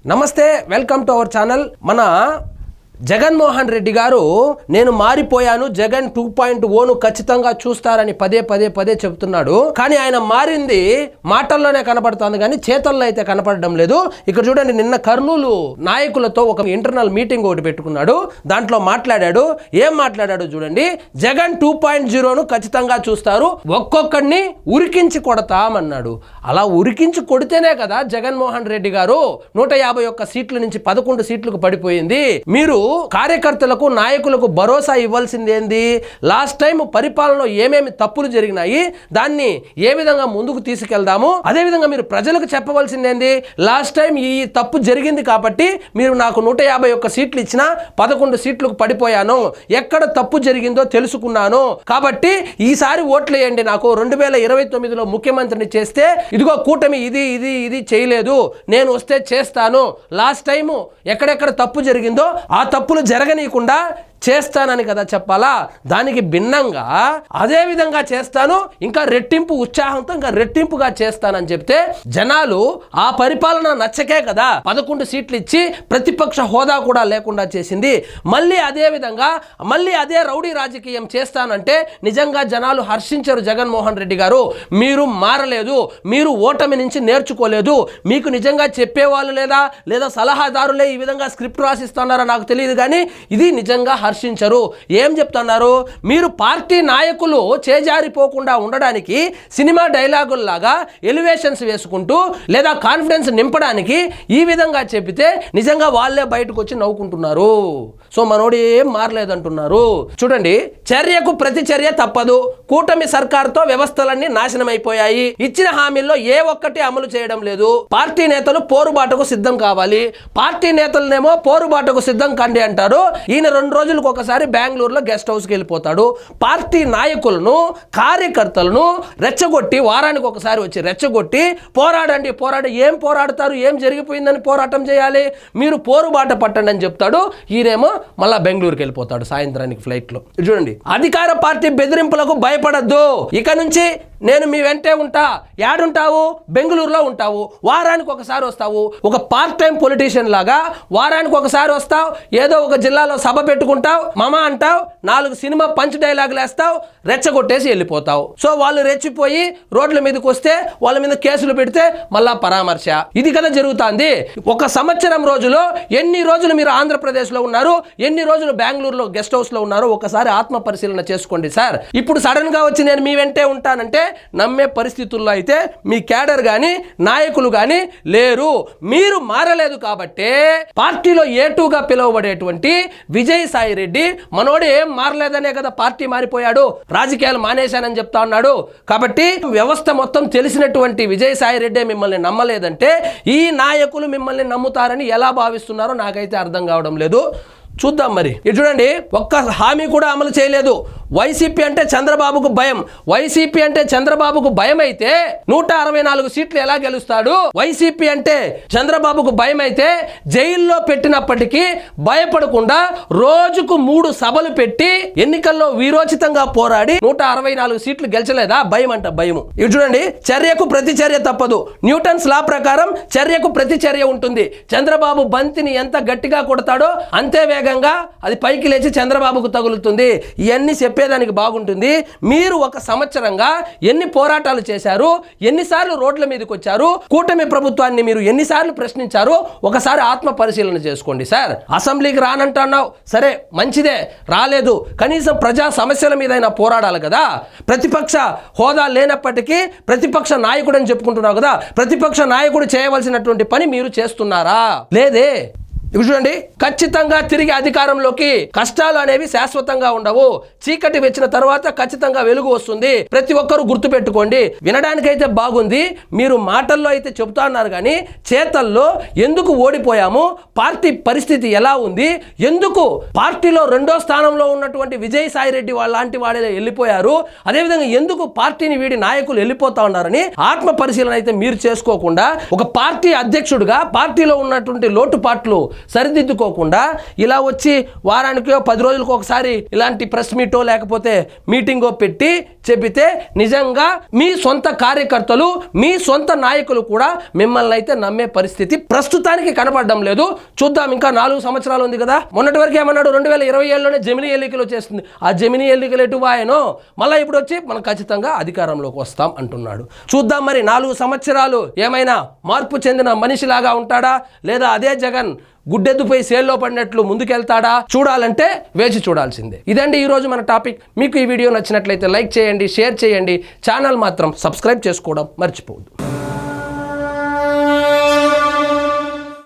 నమస్తే, welcome to our channel. మన జగన్మోహన్ రెడ్డి గారు నేను మారిపోయాను, జగన్ 2.0ను ఖచ్చితంగా చూస్తారని పదే చెప్తున్నాడు. కానీ ఆయన మారింది మాటల్లోనే కనపడుతుంది కానీ చేతల్లో అయితే కనపడడం లేదు. ఇక్కడ చూడండి, నిన్న కర్నూలు నాయకులతో ఒక ఇంటర్నల్ మీటింగ్ ఒకటి పెట్టుకున్నాడు. దాంట్లో మాట్లాడాడు. ఏం మాట్లాడాడు చూడండి. జగన్ 2.0ను ఖచ్చితంగా చూస్తారు, ఒక్కొక్కడిని ఉరికించి కొడతామన్నాడు. అలా ఉరికించి కొడితేనే కదా జగన్మోహన్ రెడ్డి గారు 151 సీట్ల నుంచి 11 సీట్లకు పడిపోయింది. మీరు కార్యకర్తలకు నాయకులకు భరోసా ఇవ్వాల్సింది ఏంది? లాస్ట్ టైం పరిపాలనలో ఏమేమి తప్పులు జరిగినాయి, దాన్ని ఏ విధంగా ముందుకు తీసుకెళ్దాము. అదేవిధంగా మీరు ప్రజలకు చెప్పవలసింది ఏంది? లాస్ట్ టైం ఈ తప్పు జరిగింది కాబట్టి మీరు నాకు 151 సీట్లు ఇచ్చినా 11 సీట్లకు పడిపోయాను, ఎక్కడ తప్పు జరిగిందో తెలుసుకున్నాను, కాబట్టి ఈసారి ఓట్లేయండి, నాకు 2029లో ముఖ్యమంత్రిని చేస్తే ఇదిగో కూటమి ఇది చేయలేదు, నేను వస్తే చేస్తాను, లాస్ట్ టైం ఎక్కడెక్కడ తప్పు జరిగిందో ఆ తప్పులు జరగనీయకుండా చేస్తానని కదా చెప్పాలా. దానికి భిన్నంగా అదే విధంగా చేస్తాను, ఇంకా రెట్టింపు ఉత్సాహంతో ఇంకా రెట్టింపుగా చేస్తానని చెప్తే జనాలు ఆ పరిపాలన నచ్చకే కదా 11 సీట్లు ఇచ్చి ప్రతిపక్ష హోదా కూడా లేకుండా చేసింది. మళ్ళీ అదే విధంగా మళ్ళీ అదే రౌడీ రాజకీయం చేస్తానంటే నిజంగా జనాలు హర్షించరు. జగన్మోహన్ రెడ్డి గారు, మీరు మారలేదు, మీరు ఓటమి నుంచి నేర్చుకోలేదు, మీకు నిజంగా చెప్పేవాళ్ళు లేదా సలహాదారులే ఈ విధంగా స్క్రిప్ట్ రాసిస్తున్నారో నాకు తెలియదు, కానీ ఇది నిజంగా హర్షించరు. ఏం చెప్తున్నారు? మీరు పార్టీ నాయకులు చేజారిపోకుండా ఉండడానికి సినిమా డైలాగుల్లాగా ఎలివేషన్స్ వేసుకుంటూ లేదా కాన్ఫిడెన్స్ నింపడానికి ఈ విధంగా చెప్పితే నిజంగా వాళ్ళే బయటకు వచ్చి నవ్వుకుంటున్నారు. సో మనోడు ఏం మారలేదంటున్నారు. చూడండి, చర్యకు ప్రతి చర్య తప్పదు, కూటమి సర్కార్తో వ్యవస్థలన్నీ నాశనం అయిపోయాయి, ఇచ్చిన హామీల్లో ఏ ఒక్కటి అమలు చేయడం లేదు, పార్టీ నేతలు పోరుబాటుకు సిద్ధం కావాలి, పార్టీ నేతలనేమో పోరుబాటుకు సిద్ధం కండి అంటారు. ఈయన 2 రోజులకు ఒకసారి బెంగళూరులో గెస్ట్ హౌస్కి వెళ్ళిపోతాడు. పార్టీ నాయకులను కార్యకర్తలను రెచ్చగొట్టి వారానికి ఒకసారి వచ్చి రెచ్చగొట్టి పోరాడండి ఏం పోరాడతారు, ఏం జరిగిపోయిందని పోరాటం చేయాలి, మీరు పోరుబాట పట్టండి అని చెప్తాడు. ఈయనేమో మళ్ళా బెంగళూరుకి వెళ్ళిపోతాడు సాయంత్రానికి ఫ్లైట్లో. చూడండి, అధికార పార్టీ బెదిరింపులకు భయపడద్దు, ఇక నుంచి నేను మీ వెంటే ఉంటా. యాడుంటావు? బెంగళూరులో ఉంటావు, వారానికి ఒకసారి వస్తావు, ఒక పార్ట్ టైం పొలిటీషియన్ లాగా వారానికి ఒకసారి వస్తావు, ఏదో ఒక జిల్లాలో సభ పెట్టుకుంటావు, మమ అంటావు, 4 సినిమా పంచ్ డైలాగులు వేస్తావు, రెచ్చగొట్టేసి వెళ్ళిపోతావు. సో వాళ్ళు రెచ్చిపోయి రోడ్ల మీదకి వస్తే వాళ్ళ మీద కేసులు పెడితే మళ్ళా పరామర్శ. ఇది కదా జరుగుతుంది. 1 సంవత్సరం రోజులో ఎన్ని రోజులు మీరు ఆంధ్రప్రదేశ్లో ఉన్నారు, ఎన్ని రోజులు బెంగళూరులో గెస్ట్ హౌస్లో ఉన్నారు, ఒకసారి ఆత్మ పరిశీలన చేసుకోండి సార్. ఇప్పుడు సడన్ గా వచ్చి నేను మీ వెంటే ఉంటానంటే నమ్మే పరిస్థితుల్లో అయితే మీ క్యాడర్ గాని నాయకులు గాని లేరు. మీరు మారలేదు కాబట్టి పార్టీలో ఏటూగా పిలువబడేటువంటి విజయసాయి రెడ్డి మనోడు ఏం మారలేదనే కదా పార్టీ మారిపోయాడు, రాజకీయాలు మానేశానని చెప్తా ఉన్నాడు. కాబట్టి వ్యవస్థ మొత్తం తెలిసినటువంటి విజయసాయి రెడ్డి మిమ్మల్ని నమ్మలేదంటే ఈ నాయకులు మిమ్మల్ని నమ్ముతారని ఎలా భావిస్తున్నారో నాకైతే అర్థం కావడం లేదు. చూద్దాం మరి. ఇది చూడండి, ఒక్క హామీ కూడా అమలు చేయలేదు. వైసీపీ అంటే చంద్రబాబుకు భయం, వైసీపీ అంటే చంద్రబాబుకు భయం అయితే 164 సీట్లు ఎలా గెలుస్తాడు? వైసీపీ అంటే చంద్రబాబుకు భయం అయితే జైల్లో పెట్టినప్పటికీ భయపడకుండా రోజుకు 3 సభలు పెట్టి ఎన్నికల్లో వీరోచితంగా పోరాడి 164 సీట్లు గెలిచలేదా? భయం అంట, భయము. ఇది చూడండి, చర్యకు ప్రతి చర్య తప్పదు, న్యూటన్స్ లా ప్రకారం చర్యకు ప్రతి చర్య ఉంటుంది. చంద్రబాబు బంతిని ఎంత గట్టిగా కొడతాడో అంతే వేగంగా అది పైకి లేచి చంద్రబాబుకు తగులుతుంది. ఇవన్నీ చెప్పేదానికి బాగుంటుంది. మీరు 1 సంవత్సరంగా ఎన్ని పోరాటాలు చేశారు, ఎన్నిసార్లు రోడ్ల మీదకి వచ్చారు, కూటమి ప్రభుత్వాన్ని మీరు ఎన్నిసార్లు ప్రశ్నించారు, ఒకసారి ఆత్మ పరిశీలన చేసుకోండి సార్. అసెంబ్లీకి రానంటున్నావు, సరే మంచిదే, రాలేదు, కనీసం ప్రజా సమస్యల మీద పోరాడాలి కదా. ప్రతిపక్ష హోదా లేనప్పటికీ ప్రతిపక్ష నాయకుడు అని చెప్పుకుంటున్నావు కదా, ప్రతిపక్ష నాయకుడు చేయవలసినటువంటి పని మీరు చేస్తున్నారా? లేదే. ఇప్పుడు చూడండి, ఖచ్చితంగా తిరిగి అధికారంలోకి కష్టాలు అనేవి శాశ్వతంగా ఉండవు, చీకటి వచ్చిన తర్వాత ఖచ్చితంగా వెలుగు వస్తుంది. ప్రతి ఒక్కరూ గుర్తు పెట్టుకోండి. వినడానికైతే బాగుంది, మీరు మాటల్లో అయితే చెబుతా ఉన్నారు కానీ చేతల్లో ఎందుకు ఓడిపోయాము, పార్టీ పరిస్థితి ఎలా ఉంది, ఎందుకు పార్టీలో 2వ స్థానంలో ఉన్నటువంటి విజయసాయి రెడ్డి లాంటి వాడే వెళ్ళిపోయారు, అదేవిధంగా ఎందుకు పార్టీని వీడి నాయకులు వెళ్ళిపోతా ఉన్నారని ఆత్మ పరిశీలన అయితే మీరు చేసుకోకుండా ఒక పార్టీ అధ్యక్షుడిగా పార్టీలో ఉన్నటువంటి లోటుపాట్లు సరిదిద్దుకోకుండా ఇలా వచ్చి వారానికి 10 రోజులకు ఒకసారి ఇలాంటి ప్రెస్ మీటో లేకపోతే మీటింగో పెట్టి చెబితే నిజంగా మీ సొంత కార్యకర్తలు మీ సొంత నాయకులు కూడా మిమ్మల్ని అయితే నమ్మే పరిస్థితి ప్రస్తుతానికి కనపడడం లేదు. చూద్దాం, ఇంకా 4 సంవత్సరాలు ఉంది కదా. మొన్నటి వరకు ఏమన్నాడు, 2027లోనే జమినీ ఎన్నికలు వచ్చేస్తుంది. ఆ జమినీ ఎన్నికలు ఎటు వాయనో మళ్ళీ ఇప్పుడు వచ్చి మనం ఖచ్చితంగా అధికారంలోకి వస్తాం అంటున్నాడు. చూద్దాం మరి 4 సంవత్సరాలు ఏమైనా మార్పు చెందిన మనిషిలాగా ఉంటాడా, లేదా అదే జగన్ గుడ్డెద్దుపై సేల్లో పడినట్లు ముందుకెళ్తాడా చూడాలంటే వేచి చూడాల్సిందే. ఇదండి ఈరోజు మన టాపిక్. మీకు ఈ వీడియో నచ్చినట్లయితే లైక్ చేయండి, షేర్ చేయండి, ఛానల్ మాత్రం సబ్స్క్రైబ్ చేసుకోవడం మర్చిపోవద్దు.